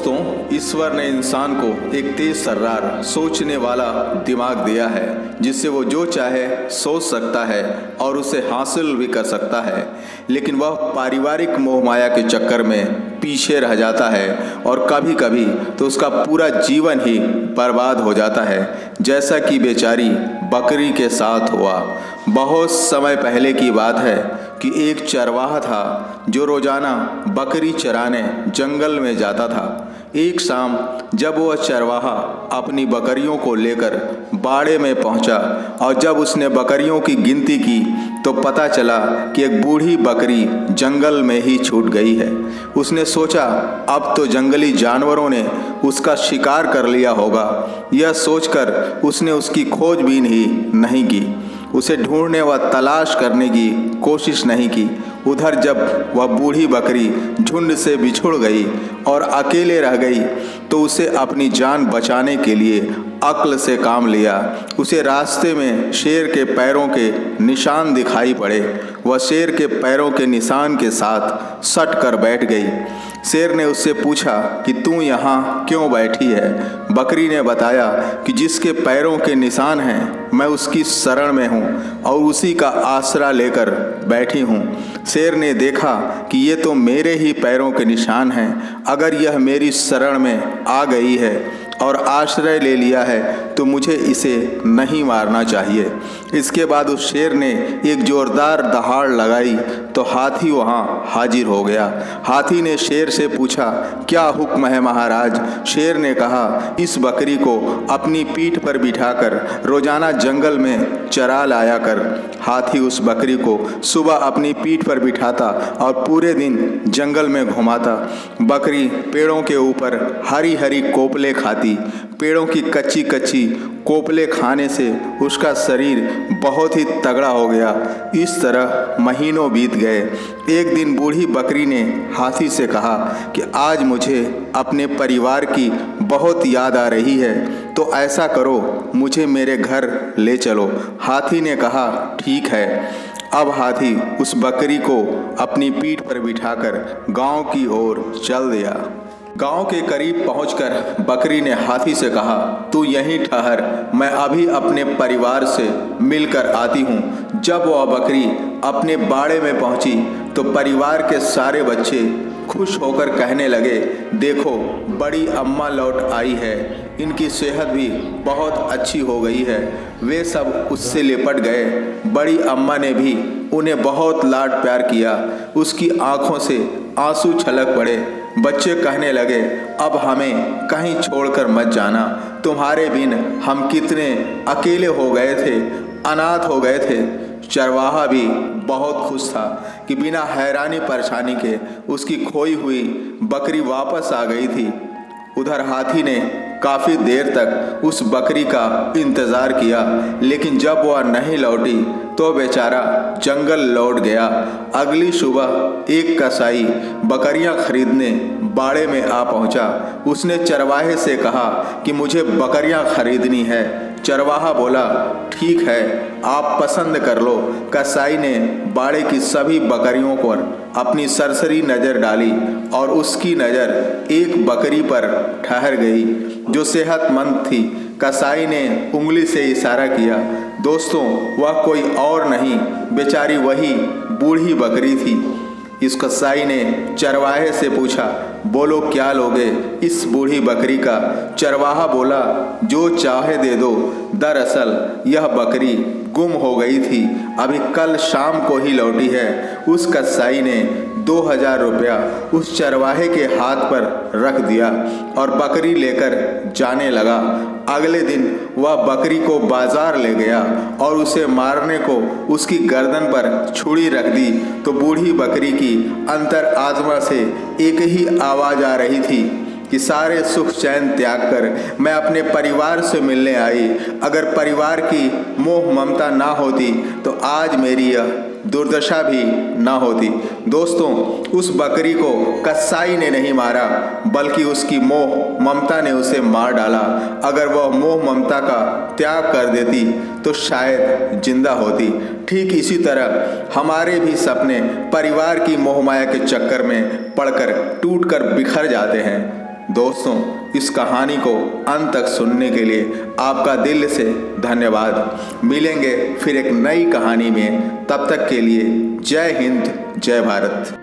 दोस्तों, ईश्वर ने इंसान को एक तेज तर्रार सोचने वाला दिमाग दिया है, जिससे वो जो चाहे सोच सकता है और उसे हासिल भी कर सकता है। लेकिन वह पारिवारिक मोह माया के चक्कर में पीछे रह जाता है और कभी कभी तो उसका पूरा जीवन ही बर्बाद हो जाता है, जैसा कि बेचारी बकरी के साथ हुआ। बहुत समय पहले की बात है कि एक चरवाहा था जो रोजाना बकरी चराने जंगल में जाता था। एक शाम जब वह चरवाहा अपनी बकरियों को लेकर बाड़े में पहुंचा और जब उसने बकरियों की गिनती की तो पता चला कि एक बूढ़ी बकरी जंगल में ही छूट गई है। उसने सोचा अब तो जंगली जानवरों ने उसका शिकार कर लिया होगा। यह सोचकर उसने उसकी खोजबीन ही नहीं की, उसे ढूंढने व तलाश करने की कोशिश नहीं की। उधर जब वह बूढ़ी बकरी झुंड से बिछुड़ गई और अकेले रह गई तो उसे अपनी जान बचाने के लिए अक्ल से काम लिया। उसे रास्ते में शेर के पैरों के निशान दिखाई पड़े। वह शेर के पैरों के निशान के साथ सट कर बैठ गई। शेर ने उससे पूछा कि तू यहाँ क्यों बैठी है? बकरी ने बताया कि जिसके पैरों के निशान हैं मैं उसकी शरण में हूँ और उसी का आसरा लेकर बैठी हूँ। शेर ने देखा कि ये तो मेरे ही पैरों के निशान हैं। अगर यह मेरी शरण में आ गई है और आश्रय ले लिया है तो मुझे इसे नहीं मारना चाहिए। इसके बाद उस शेर ने एक जोरदार दहाड़ लगाई तो हाथी वहाँ हाजिर हो गया। हाथी ने शेर से पूछा, क्या हुक्म है महाराज? शेर ने कहा, इस बकरी को अपनी पीठ पर बिठाकर रोजाना जंगल में चरा लाया कर। हाथी उस बकरी को सुबह अपनी पीठ पर बिठाता और पूरे दिन जंगल में घुमाता। बकरी पेड़ों के ऊपर हरी हरी कोपले खाती। पेड़ों की कच्ची कच्ची कोपले खाने से उसका शरीर बहुत ही तगड़ा हो गया। इस तरह महीनों बीत गए। एक दिन बूढ़ी बकरी ने हाथी से कहा कि आज मुझे अपने परिवार की बहुत याद आ रही है, तो ऐसा करो मुझे मेरे घर ले चलो। हाथी ने कहा, ठीक है। अब हाथी उस बकरी को अपनी पीठ पर बिठाकर गांव की ओर चल दिया। गांव के करीब पहुंचकर बकरी ने हाथी से कहा, तू यहीं ठहर, मैं अभी अपने परिवार से मिलकर आती हूँ। जब वह बकरी अपने बाड़े में पहुंची तो परिवार के सारे बच्चे खुश होकर कहने लगे, देखो बड़ी अम्मा लौट आई है, इनकी सेहत भी बहुत अच्छी हो गई है। वे सब उससे लिपट गए। बड़ी अम्मा ने भी उन्हें बहुत लाड प्यार किया। उसकी आंखों से आंसू छलक पड़े। बच्चे कहने लगे, अब हमें कहीं छोड़कर मत जाना, तुम्हारे बिन हम कितने अकेले हो गए थे, अनाथ हो गए थे। चरवाहा भी बहुत खुश था कि बिना हैरानी परेशानी के उसकी खोई हुई बकरी वापस आ गई थी। उधर हाथी ने काफ़ी देर तक उस बकरी का इंतज़ार किया, लेकिन जब वह नहीं लौटी तो बेचारा जंगल लौट गया। अगली सुबह एक कसाई बकरियां खरीदने बाड़े में आ पहुंचा। उसने चरवाहे से कहा कि मुझे बकरियां खरीदनी है। चरवाहा बोला, ठीक है, आप पसंद कर लो। कसाई ने बाड़े की सभी बकरियों पर अपनी सरसरी नज़र डाली और उसकी नज़र एक बकरी पर ठहर गई जो सेहतमंद थी। कसाई ने उंगली से इशारा किया। दोस्तों, वह कोई और नहीं, बेचारी वही बूढ़ी बकरी थी। इस कसाई ने चरवाहे से पूछा, बोलो क्या लोगे इस बूढ़ी बकरी का? चरवाहा बोला, जो चाहे दे दो। दरअसल यह बकरी गुम हो गई थी, अभी कल शाम को ही लौटी है। उस कसाई ने 2000 रुपया उस चरवाहे के हाथ पर रख दिया और बकरी लेकर जाने लगा। अगले दिन वह बकरी को बाजार ले गया और उसे मारने को उसकी गर्दन पर छुरी रख दी तो बूढ़ी बकरी की अंतर आत्मा से एक ही आवाज़ आ रही थी कि सारे सुख चैन त्याग कर मैं अपने परिवार से मिलने आई। अगर परिवार की मोह ममता ना होती तो आज मेरी यह दुर्दशा भी ना होती। दोस्तों, उस बकरी को कसाई ने नहीं मारा, बल्कि उसकी मोह ममता ने उसे मार डाला। अगर वह मोह ममता का त्याग कर देती तो शायद जिंदा होती। ठीक इसी तरह हमारे भी सपने परिवार की मोह माया के चक्कर में पड़कर टूट कर बिखर जाते हैं। दोस्तों, इस कहानी को अंत तक सुनने के लिए आपका दिल से धन्यवाद। मिलेंगे फिर एक नई कहानी में, तब तक के लिए जय हिंद, जय भारत।